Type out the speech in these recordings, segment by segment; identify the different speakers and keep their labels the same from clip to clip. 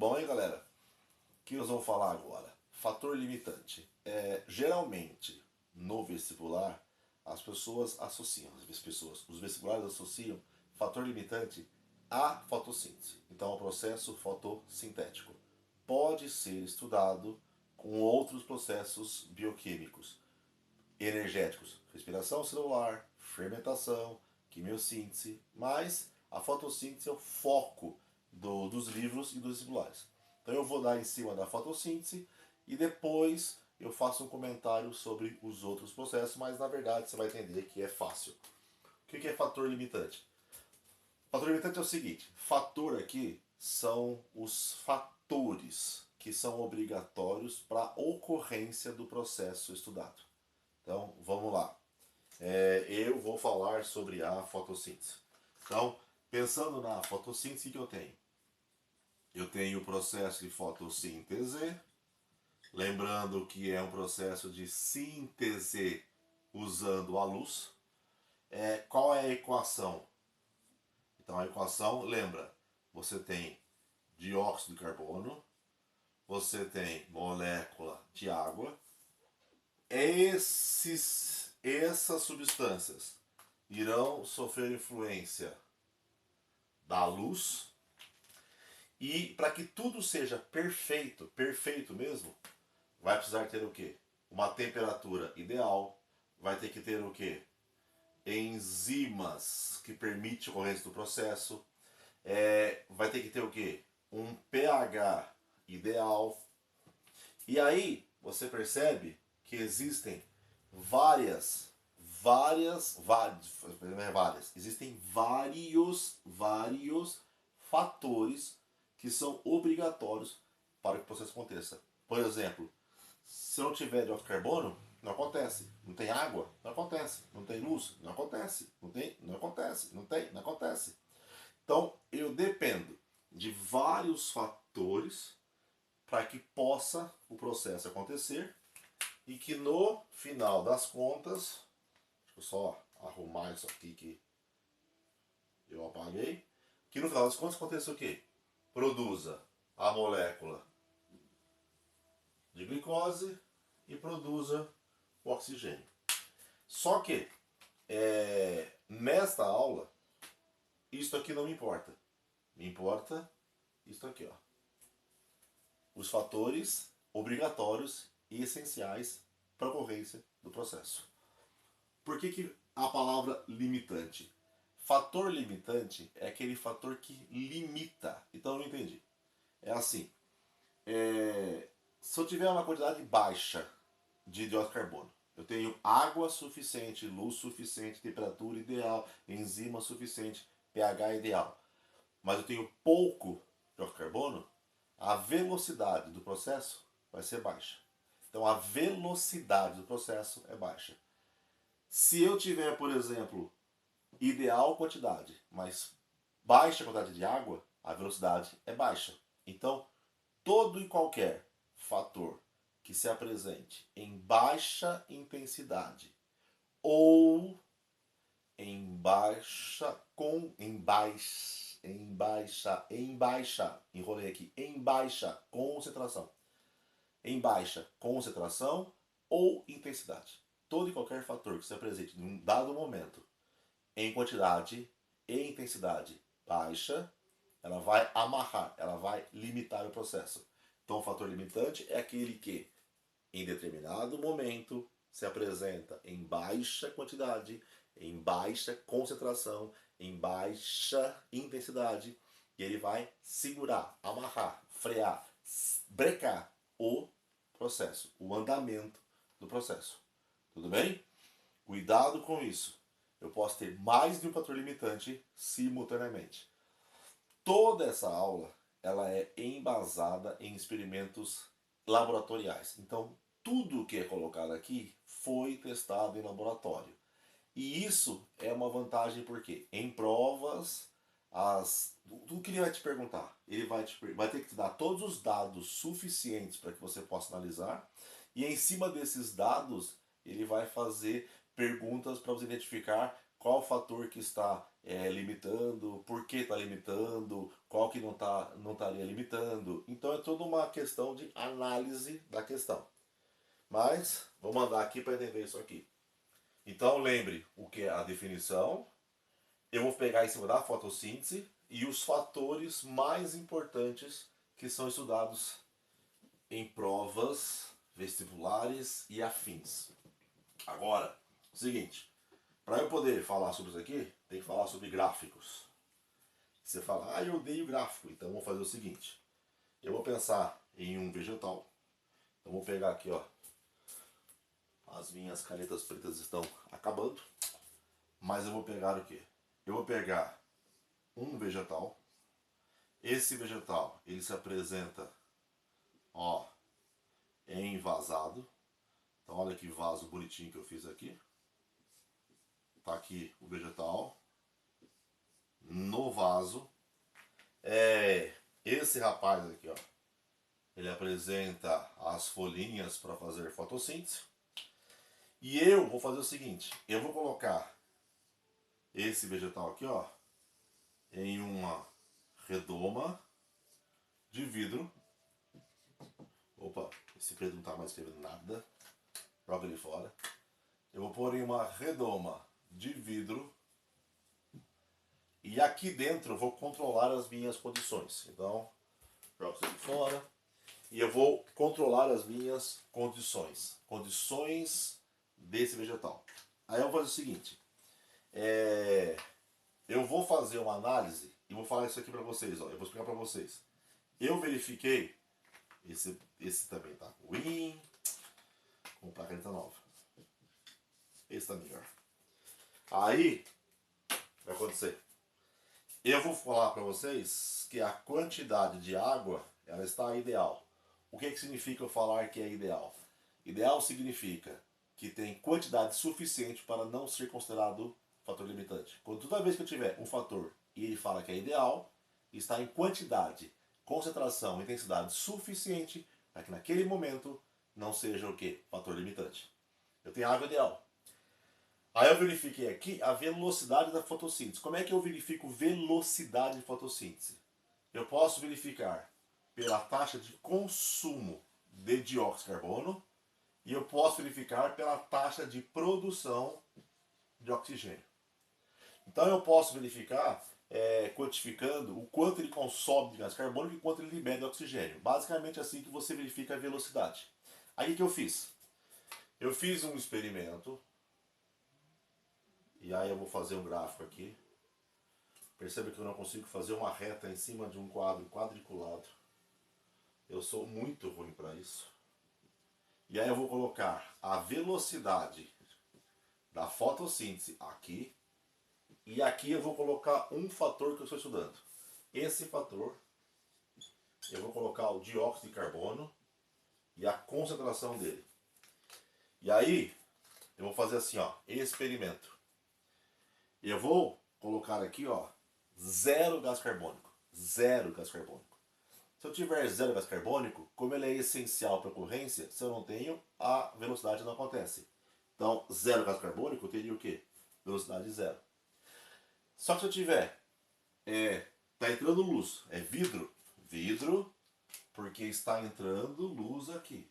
Speaker 1: bom, hein, galera? O que nós vamos falar agora? Fator limitante. Geralmente, no vestibular, as pessoas associam, os vestibulares associam fator limitante à fotossíntese. Então, ao processo fotossintético. Pode ser estudado com outros processos bioquímicos, energéticos, respiração celular, fermentação, quimiossíntese, mas a fotossíntese é o foco dos livros e dos vestibulares. Então eu vou dar em cima da fotossíntese e depois eu faço um comentário sobre os outros processos, mas na verdade você vai entender que é fácil. O que é fator limitante? Fator limitante é o seguinte: fator aqui são os fatores que são obrigatórios para a ocorrência do processo estudado. Então vamos lá. Eu vou falar sobre a fotossíntese. Então, pensando na fotossíntese, que eu tenho? Eu tenho o processo de fotossíntese, lembrando que é um processo de síntese usando a luz. Qual é a equação? Então a equação, lembra, você tem dióxido de carbono, você tem molécula de água. Essas substâncias irão sofrer influência da luz. E para que tudo seja perfeito, perfeito mesmo, vai precisar ter o quê? Uma temperatura ideal, vai ter que ter o quê? Enzimas que permitem a ocorrência do processo, vai ter que ter o quê? Um pH ideal. E aí você percebe que existem existem vários fatores que são obrigatórios para que o processo aconteça. Por exemplo, se não tiver dióxido de carbono, não acontece. Não tem água, não acontece. Não tem luz, não acontece. Não acontece. Não acontece. Então, eu dependo de vários fatores para que possa o processo acontecer e que no final das contas, deixa eu só arrumar isso aqui que eu apaguei, que no final das contas aconteça o quê? Produza a molécula de glicose e produza o oxigênio. Só que, nesta aula, isso aqui não me importa. Me importa isso aqui, ó. Os fatores obrigatórios e essenciais para a ocorrência do processo. Por que a palavra limitante? Fator limitante é aquele fator que limita. Então eu não entendi. É assim, se eu tiver uma quantidade baixa de dióxido de carbono, eu tenho água suficiente, luz suficiente, temperatura ideal, enzima suficiente, pH ideal, mas eu tenho pouco dióxido de carbono, a velocidade do processo vai ser baixa. Então a velocidade do processo é baixa. Se eu tiver, por exemplo, ideal quantidade, mas baixa quantidade de água, a velocidade é baixa. Então, todo e qualquer fator que se apresente em baixa intensidade ou enrolei aqui, em baixa concentração ou intensidade. Todo e qualquer fator que se apresente em um dado momento em quantidade e intensidade baixa, ela vai amarrar, ela vai limitar o processo. Então o fator limitante é aquele que em determinado momento se apresenta em baixa quantidade, em baixa concentração, em baixa intensidade, e ele vai segurar, amarrar, frear, brecar o processo, o andamento do processo. Tudo bem? Cuidado com isso. Eu posso ter mais de um fator limitante simultaneamente. Toda essa aula ela é embasada em experimentos laboratoriais. Então, tudo que é colocado aqui foi testado em laboratório. E isso é uma vantagem porque em provas, tudo que ele vai te perguntar, ele vai ter que te dar todos os dados suficientes para que você possa analisar. E em cima desses dados, ele vai fazer perguntas para você identificar qual fator que está limitando, por que está limitando, qual que não estaria limitando. Então é toda uma questão de análise da questão. Mas vou mandar aqui para entender isso aqui. Então lembre o que é a definição. Eu vou pegar em cima da fotossíntese e os fatores mais importantes que são estudados em provas vestibulares e afins. Agora, o seguinte, para eu poder falar sobre isso aqui, tem que falar sobre gráficos. Você fala, eu odeio gráfico, então vou fazer o seguinte. Eu vou pensar em um vegetal. Então vou pegar aqui, ó. As minhas canetas pretas estão acabando. Mas eu vou pegar o quê? Eu vou pegar um vegetal. Esse vegetal, ele se apresenta, ó, envasado. Então olha que vaso bonitinho que eu fiz aqui. Tá aqui o vegetal. No vaso. Esse rapaz aqui, ó. Ele apresenta as folhinhas para fazer fotossíntese. E eu vou fazer o seguinte. Eu vou colocar esse vegetal aqui, ó, em uma redoma de vidro. Opa, esse preto não tá mais escrevendo nada. Joga ele fora. Eu vou pôr em uma redoma de vidro. E aqui dentro eu vou controlar as minhas condições. Então, jogo isso aqui fora. E eu vou controlar as minhas condições. Condições desse vegetal. Aí eu vou fazer o seguinte. Eu vou fazer uma análise e vou falar isso aqui pra vocês. Ó. Eu vou explicar pra vocês. Eu verifiquei. Esse também tá ruim. Vou comprar a caneta nova. Esse tá melhor. Aí, o que vai acontecer? Eu vou falar para vocês que a quantidade de água ela está ideal. O que significa eu falar que é ideal? Ideal significa que tem quantidade suficiente para não ser considerado fator limitante. Toda vez que eu tiver um fator e ele fala que é ideal, está em quantidade, concentração, intensidade suficiente para que naquele momento não seja o que? Fator limitante. Eu tenho água ideal. Aí eu verifiquei aqui a velocidade da fotossíntese. Como é que eu verifico velocidade de fotossíntese? Eu posso verificar pela taxa de consumo de dióxido de carbono e eu posso verificar pela taxa de produção de oxigênio. Então eu posso verificar quantificando o quanto ele consome de gás carbônico e quanto ele libera de oxigênio. Basicamente assim que você verifica a velocidade. Aí o que eu fiz? Eu fiz um experimento. E aí eu vou fazer um gráfico aqui. Perceba que eu não consigo fazer uma reta em cima de um quadro quadriculado. Eu sou muito ruim para isso. E aí eu vou colocar a velocidade da fotossíntese aqui. E aqui eu vou colocar um fator que eu estou estudando. Esse fator, eu vou colocar o dióxido de carbono e a concentração dele. E aí, eu vou fazer assim, ó, experimento. Eu vou colocar aqui, ó, zero gás carbônico. Zero gás carbônico. Se eu tiver zero gás carbônico, como ele é essencial para a ocorrência, se eu não tenho, a velocidade não acontece. Então, zero gás carbônico, eu teria o quê? Velocidade zero. Só que se eu tiver, tá entrando luz, é vidro. Vidro, porque está entrando luz aqui.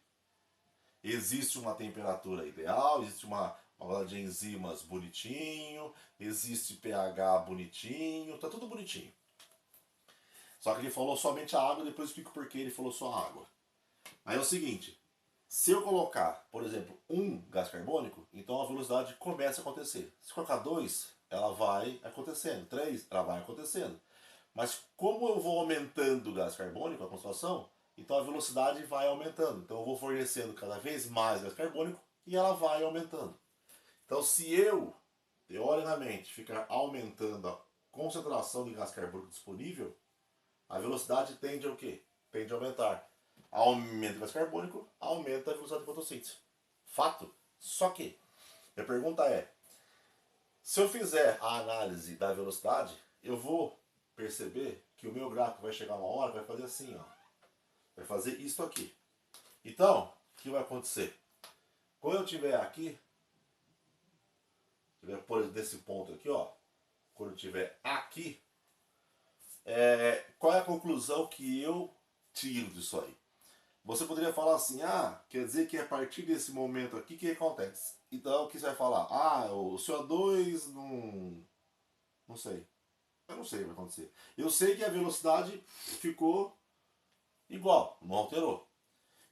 Speaker 1: Existe uma temperatura ideal, existe uma aula de enzimas bonitinho, existe pH bonitinho, tá tudo bonitinho. Só que ele falou somente a água, depois eu explico por que ele falou só a água. Aí é o seguinte, se eu colocar, por exemplo, um gás carbônico, então a velocidade começa a acontecer. Se colocar 2, ela vai acontecendo. 3, ela vai acontecendo. Mas como eu vou aumentando o gás carbônico, a concentração, então a velocidade vai aumentando. Então eu vou fornecendo cada vez mais gás carbônico e ela vai aumentando. Então, se eu, teoricamente, ficar aumentando a concentração de gás carbônico disponível, a velocidade tende a o quê? Tende a aumentar. Aumenta o gás carbônico, aumenta a velocidade de fotossíntese. Fato. Só que, a pergunta é, se eu fizer a análise da velocidade, eu vou perceber que o meu gráfico vai chegar uma hora, vai fazer assim, ó. Vai fazer isso aqui. Então, o que vai acontecer? Quando eu estiver aqui, Por exemplo, desse ponto aqui, ó, quando eu estiver aqui, qual é a conclusão que eu tiro disso aí? Você poderia falar assim, quer dizer que a partir desse momento aqui, o que acontece? Então, o que você vai falar? O CO2 não sei. Eu não sei o que vai acontecer. Eu sei que a velocidade ficou igual, não alterou.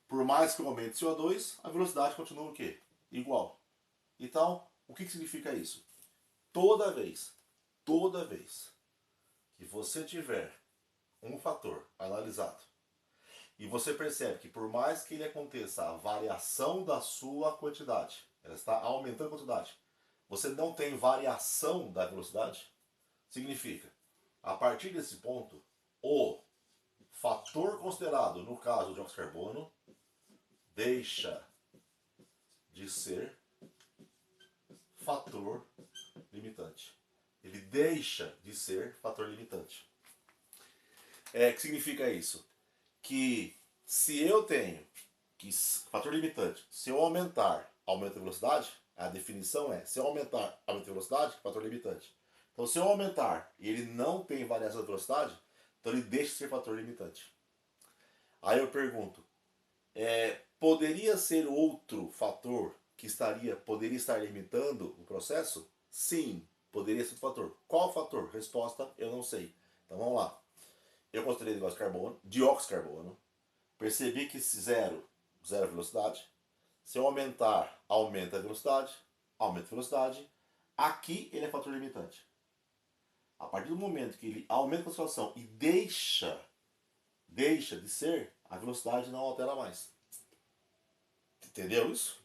Speaker 1: Por mais que eu aumente o CO2, a velocidade continua o quê? Igual. Então, o que significa isso? Toda vez que você tiver um fator analisado e você percebe que por mais que ele aconteça a variação da sua quantidade, ela está aumentando a quantidade, você não tem variação da velocidade, significa, a partir desse ponto, o fator considerado, no caso do dióxido de carbono, deixa de ser fator limitante. Ele deixa de ser fator limitante. O que significa isso? Que se eu tenho fator limitante, se eu aumentar, aumenta a velocidade, a definição é, se eu aumentar, aumenta a velocidade, fator limitante. Então se eu aumentar e ele não tem variação de velocidade, então ele deixa de ser fator limitante. Aí eu pergunto, poderia ser outro fator que poderia estar limitando o processo? Sim, poderia ser outro fator. Qual fator? Resposta, eu não sei. Então vamos lá. Eu considerei dióxido de carbono, percebi que zero velocidade. Se eu aumentar, aumenta a velocidade, aumenta a velocidade. Aqui ele é fator limitante. A partir do momento que ele aumenta a concentração e deixa de ser, a velocidade não altera mais. Entendeu isso?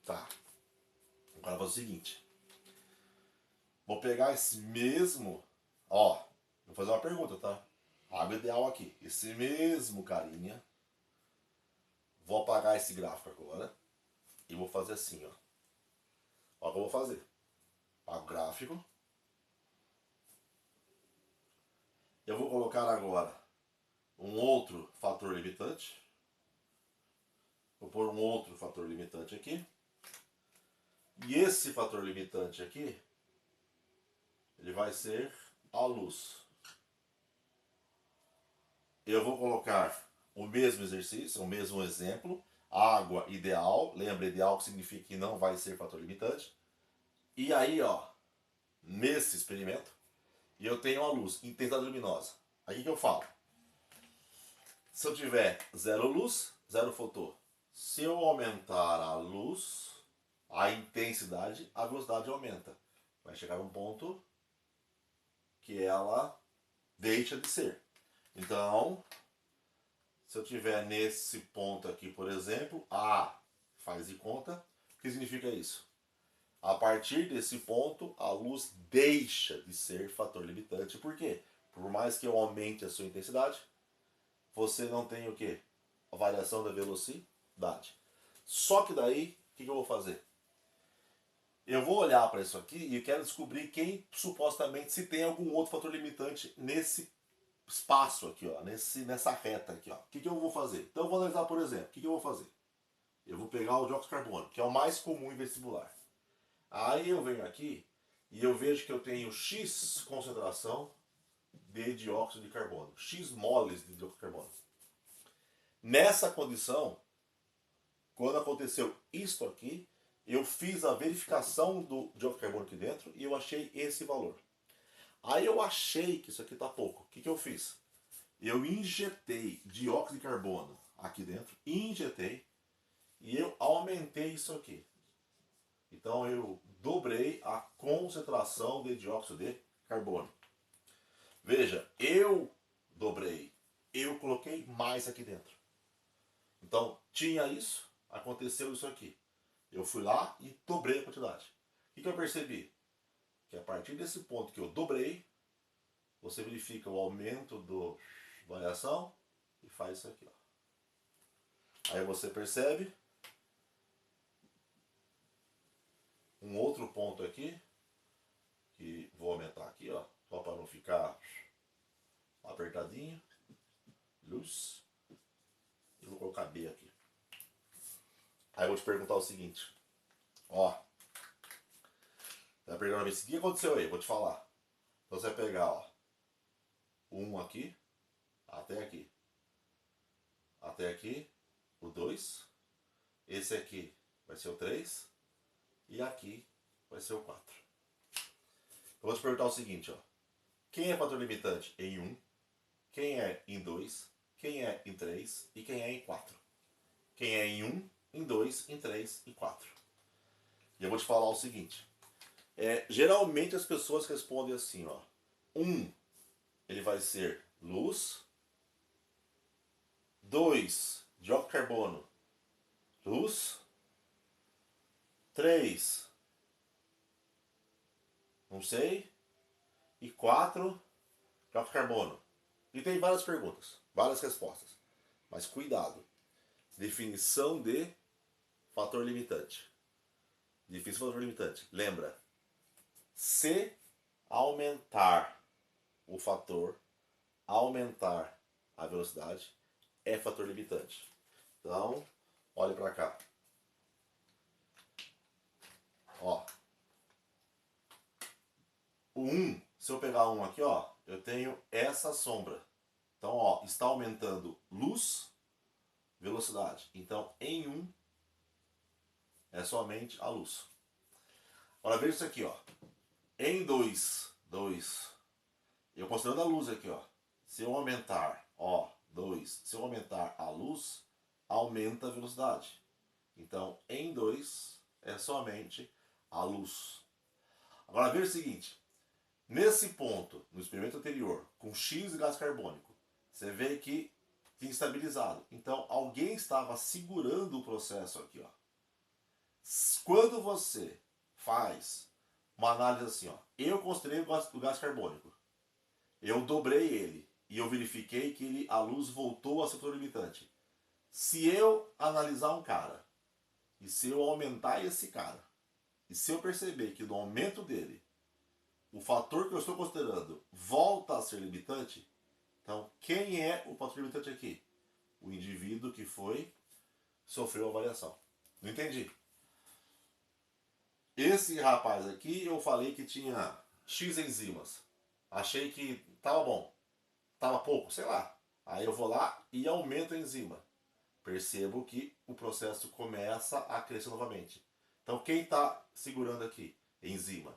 Speaker 1: Tá. Agora vou fazer o seguinte. Vou pegar esse mesmo. Vou fazer uma pergunta, tá? Água ideal aqui. Esse mesmo carinha. Vou apagar esse gráfico agora. E vou fazer assim, ó. Olha o que eu vou fazer. Apago o gráfico. Eu vou colocar agora um outro fator limitante. Vou pôr um outro fator limitante aqui. E esse fator limitante aqui, ele vai ser a luz. Eu vou colocar o mesmo exercício, o mesmo exemplo. Água ideal. Lembra, ideal que significa que não vai ser fator limitante. E aí, nesse experimento, eu tenho a luz, intensidade luminosa. Aí o que eu falo? Se eu tiver zero luz, zero fotô. Se eu aumentar a luz, a intensidade, a velocidade aumenta. Vai chegar um ponto que ela deixa de ser. Então, se eu tiver nesse ponto aqui, por exemplo, faz de conta, o que significa isso? A partir desse ponto, a luz deixa de ser fator limitante. Por quê? Por mais que eu aumente a sua intensidade, você não tem o quê? A variação da velocidade. Só que daí, o que eu vou fazer? Eu vou olhar para isso aqui e quero descobrir quem supostamente, se tem algum outro fator limitante nesse espaço aqui, nessa reta aqui. O que eu vou fazer? Então eu vou analisar, por exemplo, o que eu vou fazer? Eu vou pegar o dióxido de carbono, que é o mais comum em vestibular. Aí eu venho aqui e eu vejo que eu tenho X concentração de dióxido de carbono, X moles de dióxido de carbono. Nessa condição, quando aconteceu isto aqui, eu fiz a verificação do dióxido de carbono aqui dentro e eu achei esse valor. Aí eu achei que isso aqui está pouco. O que eu fiz? Eu injetei dióxido de carbono aqui dentro, injetei, e eu aumentei isso aqui. Então eu dobrei a concentração de dióxido de carbono. Veja, eu dobrei, eu coloquei mais aqui dentro. Então tinha isso, aconteceu isso aqui. Eu fui lá e dobrei a quantidade. O que eu percebi? Que a partir desse ponto que eu dobrei, você verifica o aumento da variação e faz isso aqui. Aí você percebe um outro ponto aqui, que vou aumentar aqui, só para não ficar apertadinho. Luz. E vou colocar B aqui. Aí eu vou te perguntar o seguinte. Vai perguntar pra mim, o que aconteceu aí? Vou te falar. Então você vai pegar, ó, o 1 aqui, até aqui. Até aqui, o 2. Esse aqui vai ser o 3. E aqui vai ser o 4. Eu vou te perguntar o seguinte, ó. Quem é fator limitante em 1? Quem é em 2? Quem é em 3? E quem é em 4? Quem é em 1, em 2, em 3 e 4. E eu vou te falar o seguinte. Geralmente as pessoas respondem assim, ó. 1, ele vai ser luz. 2, dióxido de carbono, luz. 3, não sei. E 4, dióxido de carbono. E tem várias perguntas, várias respostas. Mas cuidado. Definição de fator limitante. Definição de fator limitante. Lembra, se aumentar o fator, aumentar a velocidade, é fator limitante. Então, olhe para cá. Ó. O 1, se eu pegar um aqui, ó, eu tenho essa sombra. Então, ó, está aumentando luz, velocidade. Então, em 1, é somente a luz. Agora, veja isso aqui, ó. Em 2, eu considerando a luz aqui, ó. Se eu aumentar, ó, 2, se eu aumentar a luz, aumenta a velocidade. Então, em 2, é somente a luz. Agora, veja o seguinte. Nesse ponto, no experimento anterior, com X de gás carbônico, você vê que tinha estabilizado. Então, alguém estava segurando o processo aqui, ó. Quando você faz uma análise assim, ó, eu considerei o gás carbônico, eu dobrei ele e eu verifiquei que a luz voltou a ser fator limitante. Se eu analisar um cara e se eu aumentar esse cara e se eu perceber que no aumento dele o fator que eu estou considerando volta a ser limitante, então quem é o fator limitante aqui? O indivíduo que sofreu a variação. Não entendi. Esse rapaz aqui eu falei que tinha X enzimas. Achei que tava bom. Tava pouco, sei lá. Aí eu vou lá e aumento a enzima. Percebo que o processo começa a crescer novamente. Então quem está segurando aqui? Enzima.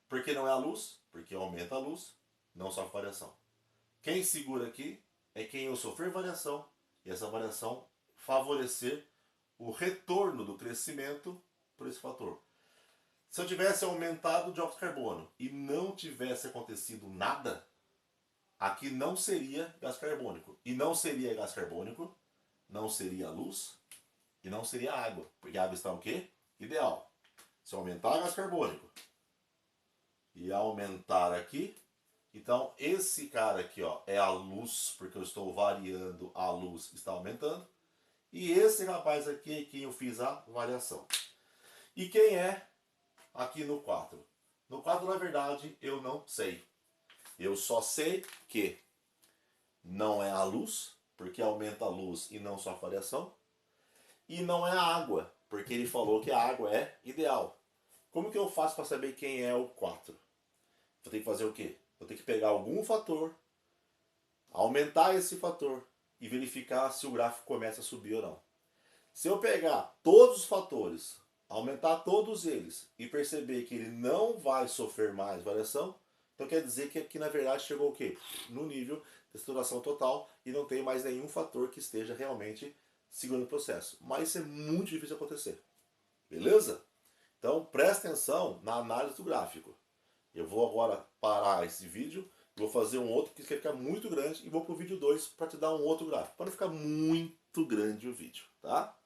Speaker 1: Por que não é a luz? Porque aumenta a luz, não sofre variação. Quem segura aqui é quem eu sofrer variação e essa variação favorecer o retorno do crescimento por esse fator. Se eu tivesse aumentado o dióxido de carbono e não tivesse acontecido nada, aqui não seria gás carbônico. E não seria gás carbônico, não seria luz e não seria água. Porque a água está o quê? Ideal. Se eu aumentar o gás carbônico e aumentar aqui, então esse cara aqui, ó, é a luz, porque eu estou variando, a luz está aumentando. E esse rapaz aqui é quem eu fiz a variação. E quem é aqui no 4? No 4, na verdade, eu não sei. Eu só sei que não é a luz, porque aumenta a luz e não só a variação. E não é a água, porque ele falou que a água é ideal. Como que eu faço para saber quem é o 4? Vou ter que fazer o quê? Vou ter que pegar algum fator, aumentar esse fator e verificar se o gráfico começa a subir ou não. Se eu pegar todos os fatores, aumentar todos eles e perceber que ele não vai sofrer mais variação, então quer dizer que aqui na verdade chegou o quê? No nível de saturação total e não tem mais nenhum fator que esteja realmente segurando o processo. Mas isso é muito difícil de acontecer. Beleza? Então presta atenção na análise do gráfico. Eu vou agora parar esse vídeo, vou fazer um outro que vai ficar muito grande e vou para o vídeo 2 para te dar um outro gráfico, para não ficar muito grande o vídeo, tá?